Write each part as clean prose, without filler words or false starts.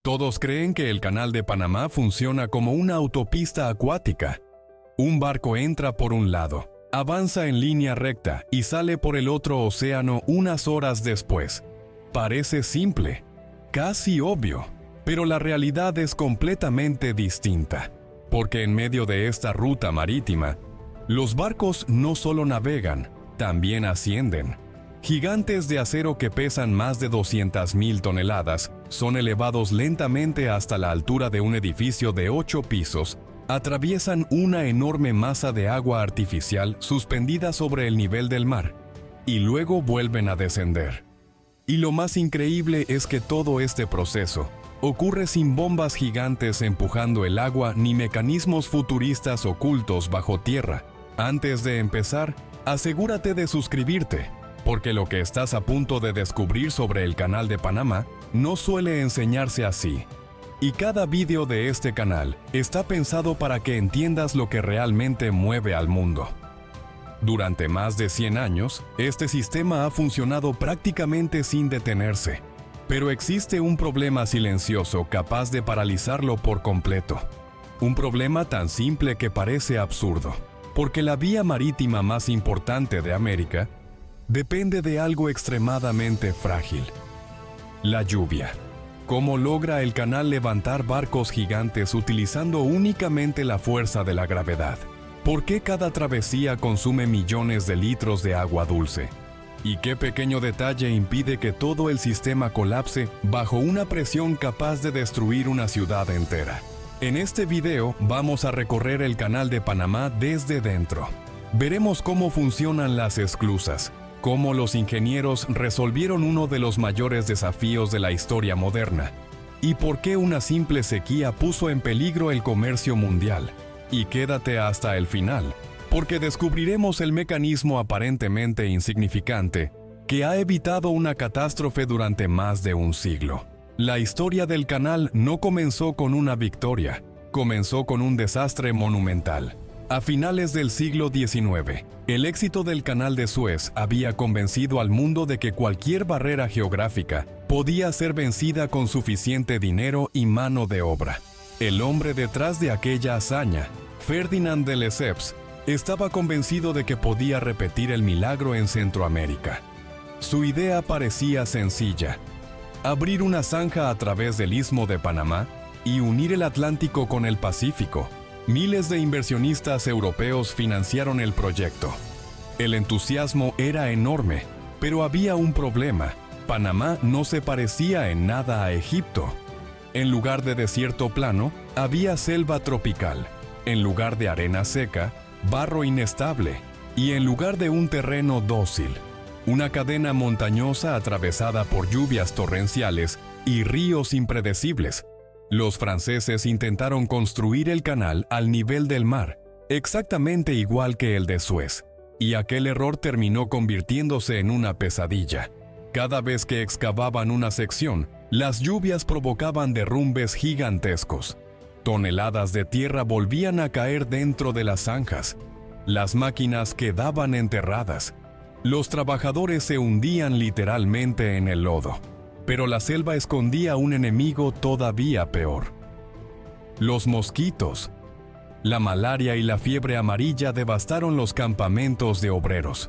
Todos creen que el Canal de Panamá funciona como una autopista acuática. Un barco entra por un lado, avanza en línea recta y sale por el otro océano unas horas después. Parece simple, casi obvio, pero la realidad es completamente distinta, porque en medio de esta ruta marítima, los barcos no solo navegan, también ascienden. Gigantes de acero que pesan más de 200,000 toneladas son elevados lentamente hasta la altura de un edificio de 8 pisos, atraviesan una enorme masa de agua artificial suspendida sobre el nivel del mar, y luego vuelven a descender. Y lo más increíble es que todo este proceso ocurre sin bombas gigantes empujando el agua ni mecanismos futuristas ocultos bajo tierra. Antes de empezar, asegúrate de suscribirte, porque lo que estás a punto de descubrir sobre el Canal de Panamá no suele enseñarse así. Y cada vídeo de este canal está pensado para que entiendas lo que realmente mueve al mundo. Durante más de 100 años, este sistema ha funcionado prácticamente sin detenerse, pero existe un problema silencioso capaz de paralizarlo por completo. Un problema tan simple que parece absurdo, porque la vía marítima más importante de América depende de algo extremadamente frágil: la lluvia. ¿Cómo logra el canal levantar barcos gigantes utilizando únicamente la fuerza de la gravedad? ¿Por qué cada travesía consume millones de litros de agua dulce? ¿Y qué pequeño detalle impide que todo el sistema colapse bajo una presión capaz de destruir una ciudad entera? En este video vamos a recorrer el Canal de Panamá desde dentro. Veremos cómo funcionan las esclusas, cómo los ingenieros resolvieron uno de los mayores desafíos de la historia moderna, y por qué una simple sequía puso en peligro el comercio mundial. Y quédate hasta el final, porque descubriremos el mecanismo aparentemente insignificante que ha evitado una catástrofe durante más de un siglo. La historia del canal no comenzó con una victoria, comenzó con un desastre monumental. A finales del siglo XIX, el éxito del Canal de Suez había convencido al mundo de que cualquier barrera geográfica podía ser vencida con suficiente dinero y mano de obra. El hombre detrás de aquella hazaña, Ferdinand de Lesseps, estaba convencido de que podía repetir el milagro en Centroamérica. Su idea parecía sencilla: abrir una zanja a través del Istmo de Panamá y unir el Atlántico con el Pacífico. Miles de inversionistas europeos financiaron el proyecto. El entusiasmo era enorme, pero había un problema: Panamá no se parecía en nada a Egipto. En lugar de desierto plano, había selva tropical. En lugar de arena seca, barro inestable. Y en lugar de un terreno dócil, una cadena montañosa atravesada por lluvias torrenciales y ríos impredecibles. Los franceses intentaron construir el canal al nivel del mar, exactamente igual que el de Suez, y aquel error terminó convirtiéndose en una pesadilla. Cada vez que excavaban una sección, las lluvias provocaban derrumbes gigantescos. Toneladas de tierra volvían a caer dentro de las zanjas. Las máquinas quedaban enterradas. Los trabajadores se hundían literalmente en el lodo. Pero la selva escondía un enemigo todavía peor: los mosquitos. La malaria y la fiebre amarilla devastaron los campamentos de obreros.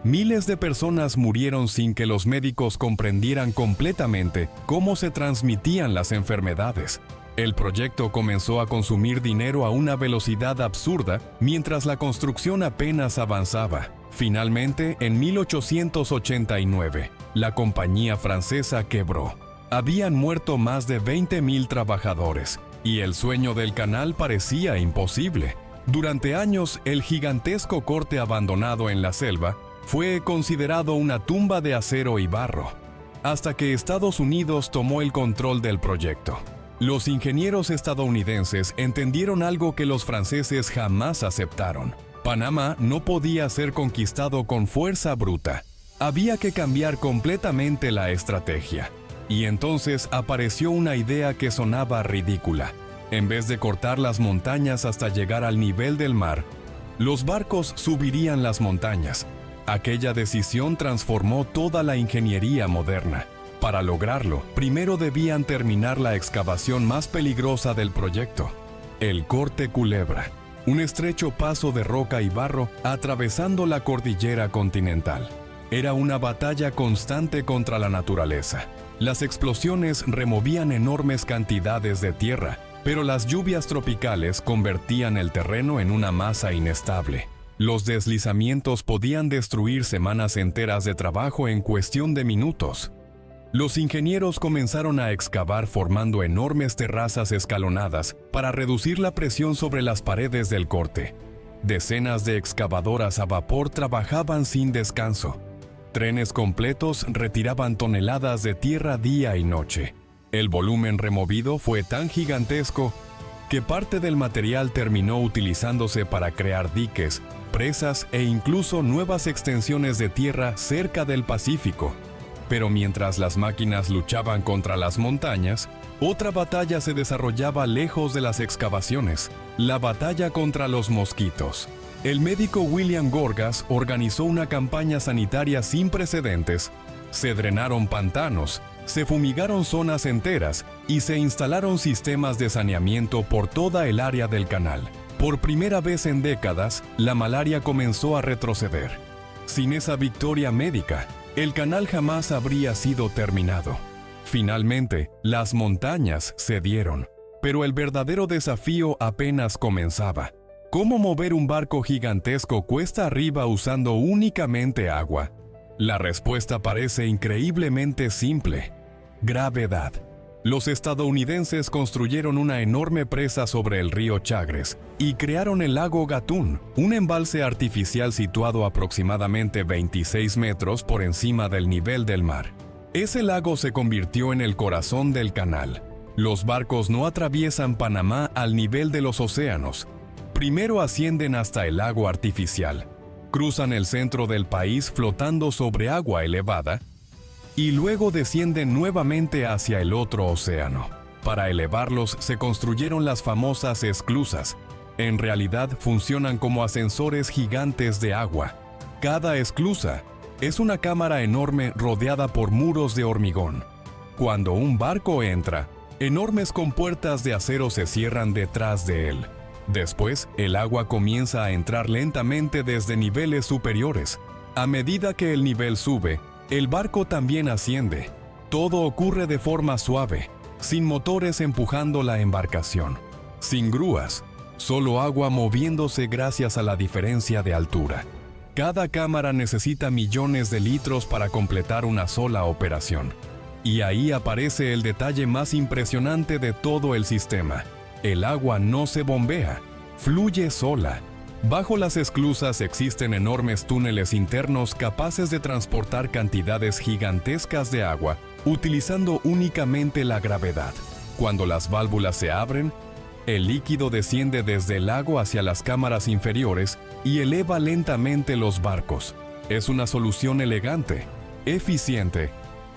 Miles de personas murieron sin que los médicos comprendieran completamente cómo se transmitían las enfermedades. El proyecto comenzó a consumir dinero a una velocidad absurda mientras la construcción apenas avanzaba. Finalmente, en 1889, la compañía francesa quebró. Habían muerto más de 20,000 trabajadores, y el sueño del canal parecía imposible. Durante años, el gigantesco corte abandonado en la selva fue considerado una tumba de acero y barro, hasta que Estados Unidos tomó el control del proyecto. Los ingenieros estadounidenses entendieron algo que los franceses jamás aceptaron: Panamá no podía ser conquistado con fuerza bruta. Había que cambiar completamente la estrategia. Y entonces apareció una idea que sonaba ridícula. En vez de cortar las montañas hasta llegar al nivel del mar, los barcos subirían las montañas. Aquella decisión transformó toda la ingeniería moderna. Para lograrlo, primero debían terminar la excavación más peligrosa del proyecto, el Corte Culebra, un estrecho paso de roca y barro atravesando la cordillera continental. Era una batalla constante contra la naturaleza. Las explosiones removían enormes cantidades de tierra, pero las lluvias tropicales convertían el terreno en una masa inestable. Los deslizamientos podían destruir semanas enteras de trabajo en cuestión de minutos. Los ingenieros comenzaron a excavar formando enormes terrazas escalonadas para reducir la presión sobre las paredes del corte. Decenas de excavadoras a vapor trabajaban sin descanso. Trenes completos retiraban toneladas de tierra día y noche. El volumen removido fue tan gigantesco que parte del material terminó utilizándose para crear diques, presas e incluso nuevas extensiones de tierra cerca del Pacífico. Pero mientras las máquinas luchaban contra las montañas, otra batalla se desarrollaba lejos de las excavaciones, la batalla contra los mosquitos. El médico William Gorgas organizó una campaña sanitaria sin precedentes. Se drenaron pantanos, se fumigaron zonas enteras y se instalaron sistemas de saneamiento por toda el área del canal. Por primera vez en décadas, la malaria comenzó a retroceder. Sin esa victoria médica, el canal jamás habría sido terminado. Finalmente, las montañas cedieron, pero el verdadero desafío apenas comenzaba. ¿Cómo mover un barco gigantesco cuesta arriba usando únicamente agua? La respuesta parece increíblemente simple: gravedad. Los estadounidenses construyeron una enorme presa sobre el río Chagres y crearon el lago Gatún, un embalse artificial situado aproximadamente 26 metros por encima del nivel del mar. Ese lago se convirtió en el corazón del canal. Los barcos no atraviesan Panamá al nivel de los océanos. Primero ascienden hasta el lago artificial, cruzan el centro del país flotando sobre agua elevada y luego descienden nuevamente hacia el otro océano. Para elevarlos se construyeron las famosas esclusas. En realidad funcionan como ascensores gigantes de agua. Cada esclusa es una cámara enorme rodeada por muros de hormigón. Cuando un barco entra, enormes compuertas de acero se cierran detrás de él. Después, el agua comienza a entrar lentamente desde niveles superiores. A medida que el nivel sube, el barco también asciende. Todo ocurre de forma suave, sin motores empujando la embarcación, sin grúas, solo agua moviéndose gracias a la diferencia de altura. Cada cámara necesita millones de litros para completar una sola operación. Y ahí aparece el detalle más impresionante de todo el sistema. El agua no se bombea, fluye sola. Bajo las esclusas existen enormes túneles internos capaces de transportar cantidades gigantescas de agua, utilizando únicamente la gravedad. Cuando las válvulas se abren, el líquido desciende desde el lago hacia las cámaras inferiores y eleva lentamente los barcos. Es una solución elegante, eficiente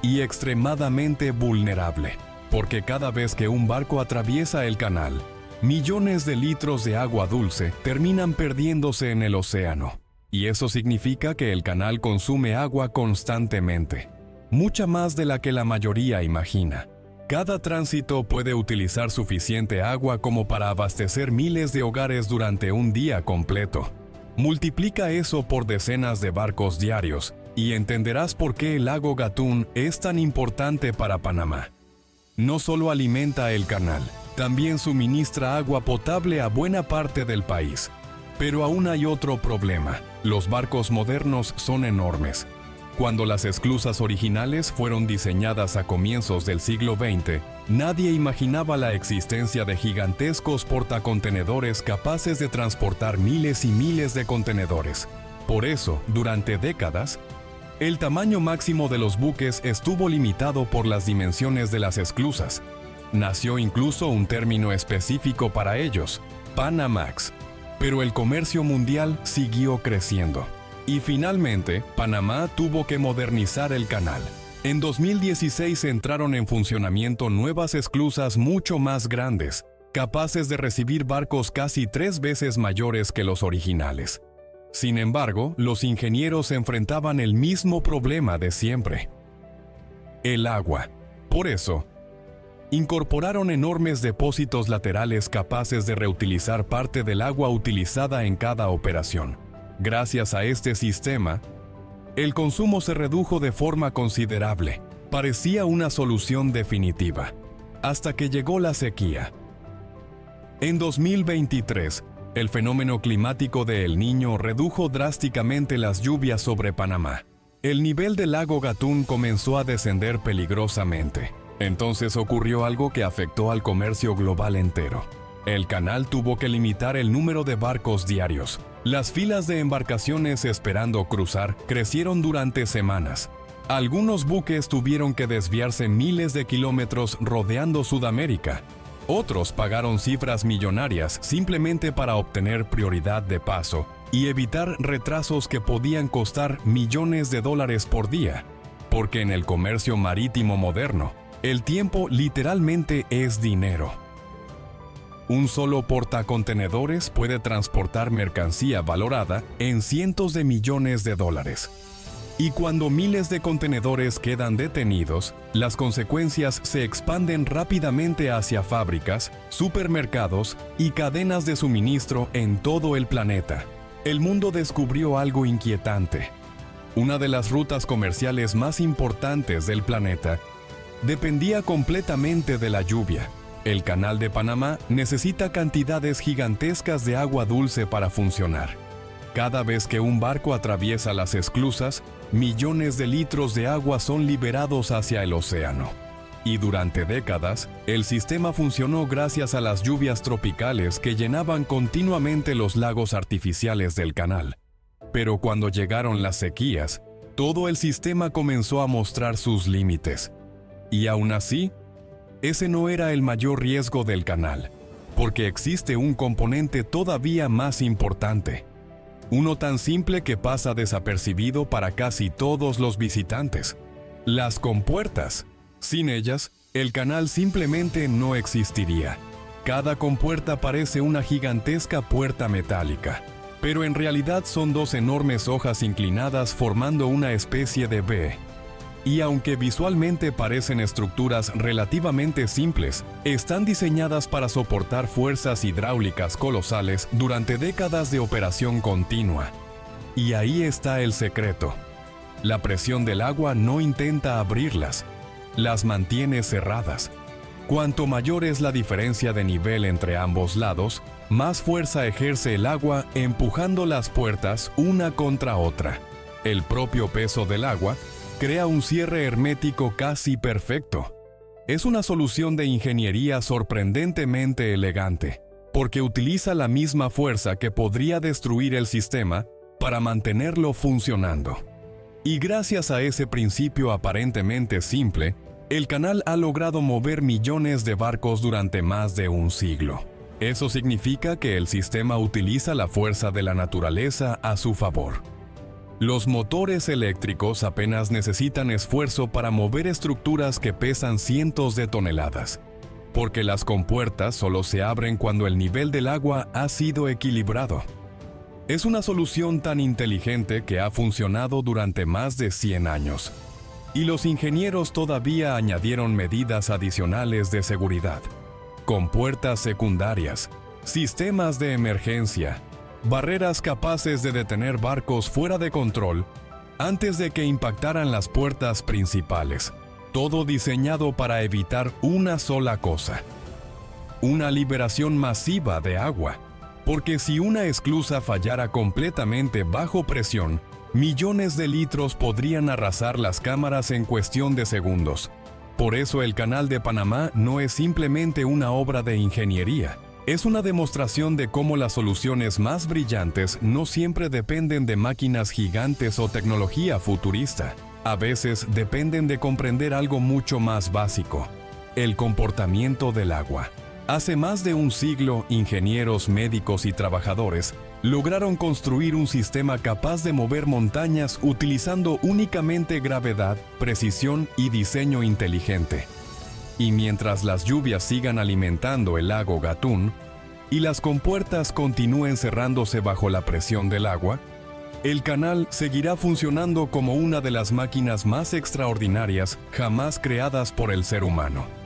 y extremadamente vulnerable, porque cada vez que un barco atraviesa el canal, millones de litros de agua dulce terminan perdiéndose en el océano. Y eso significa que el canal consume agua constantemente, mucha más de la que la mayoría imagina. Cada tránsito puede utilizar suficiente agua como para abastecer miles de hogares durante un día completo. Multiplica eso por decenas de barcos diarios y entenderás por qué el lago Gatún es tan importante para Panamá. No solo alimenta el canal, también suministra agua potable a buena parte del país. Pero aún hay otro problema: los barcos modernos son enormes. Cuando las esclusas originales fueron diseñadas a comienzos del siglo XX, nadie imaginaba la existencia de gigantescos portacontenedores capaces de transportar miles y miles de contenedores. Por eso, durante décadas, el tamaño máximo de los buques estuvo limitado por las dimensiones de las esclusas. Nació incluso un término específico para ellos: Panamax. Pero el comercio mundial siguió creciendo. Y finalmente, Panamá tuvo que modernizar el canal. En 2016 entraron en funcionamiento nuevas esclusas mucho más grandes, capaces de recibir barcos casi 3 veces mayores que los originales. Sin embargo, los ingenieros enfrentaban el mismo problema de siempre: el agua. Por eso, incorporaron enormes depósitos laterales capaces de reutilizar parte del agua utilizada en cada operación. Gracias a este sistema, el consumo se redujo de forma considerable. Parecía una solución definitiva, hasta que llegó la sequía. En 2023, el fenómeno climático de El Niño redujo drásticamente las lluvias sobre Panamá. El nivel del lago Gatún comenzó a descender peligrosamente. Entonces ocurrió algo que afectó al comercio global entero. El canal tuvo que limitar el número de barcos diarios. Las filas de embarcaciones esperando cruzar crecieron durante semanas. Algunos buques tuvieron que desviarse miles de kilómetros rodeando Sudamérica. Otros pagaron cifras millonarias simplemente para obtener prioridad de paso y evitar retrasos que podían costar millones de dólares por día. Porque en el comercio marítimo moderno, el tiempo literalmente es dinero. Un solo portacontenedores puede transportar mercancía valorada en cientos de millones de dólares. Y cuando miles de contenedores quedan detenidos, las consecuencias se expanden rápidamente hacia fábricas, supermercados y cadenas de suministro en todo el planeta. El mundo descubrió algo inquietante. Una de las rutas comerciales más importantes del planeta dependía completamente de la lluvia. El Canal de Panamá necesita cantidades gigantescas de agua dulce para funcionar. Cada vez que un barco atraviesa las esclusas, millones de litros de agua son liberados hacia el océano. Y durante décadas, el sistema funcionó gracias a las lluvias tropicales que llenaban continuamente los lagos artificiales del canal. Pero cuando llegaron las sequías, todo el sistema comenzó a mostrar sus límites. Y aún así, ese no era el mayor riesgo del canal, porque existe un componente todavía más importante. Uno tan simple que pasa desapercibido para casi todos los visitantes: las compuertas. Sin ellas, el canal simplemente no existiría. Cada compuerta parece una gigantesca puerta metálica, pero en realidad son dos enormes hojas inclinadas formando una especie de V. Y aunque visualmente parecen estructuras relativamente simples, están diseñadas para soportar fuerzas hidráulicas colosales durante décadas de operación continua. Y ahí está el secreto. La presión del agua no intenta abrirlas, las mantiene cerradas. Cuanto mayor es la diferencia de nivel entre ambos lados, más fuerza ejerce el agua empujando las puertas una contra otra. El propio peso del agua crea un cierre hermético casi perfecto. Es una solución de ingeniería sorprendentemente elegante, porque utiliza la misma fuerza que podría destruir el sistema para mantenerlo funcionando. Y gracias a ese principio aparentemente simple, el canal ha logrado mover millones de barcos durante más de un siglo. Eso significa que el sistema utiliza la fuerza de la naturaleza a su favor. Los motores eléctricos apenas necesitan esfuerzo para mover estructuras que pesan cientos de toneladas, porque las compuertas solo se abren cuando el nivel del agua ha sido equilibrado. Es una solución tan inteligente que ha funcionado durante más de 100 años, y los ingenieros todavía añadieron medidas adicionales de seguridad: compuertas secundarias, sistemas de emergencia, barreras capaces de detener barcos fuera de control antes de que impactaran las puertas principales, todo diseñado para evitar una sola cosa: una liberación masiva de agua, porque si una esclusa fallara completamente bajo presión, millones de litros podrían arrasar las cámaras en cuestión de segundos. Por eso el Canal de Panamá no es simplemente una obra de ingeniería. Es una demostración de cómo las soluciones más brillantes no siempre dependen de máquinas gigantes o tecnología futurista. A veces dependen de comprender algo mucho más básico: el comportamiento del agua. Hace más de un siglo, ingenieros, médicos y trabajadores lograron construir un sistema capaz de mover montañas utilizando únicamente gravedad, precisión y diseño inteligente. Y mientras las lluvias sigan alimentando el lago Gatún y las compuertas continúen cerrándose bajo la presión del agua, el canal seguirá funcionando como una de las máquinas más extraordinarias jamás creadas por el ser humano.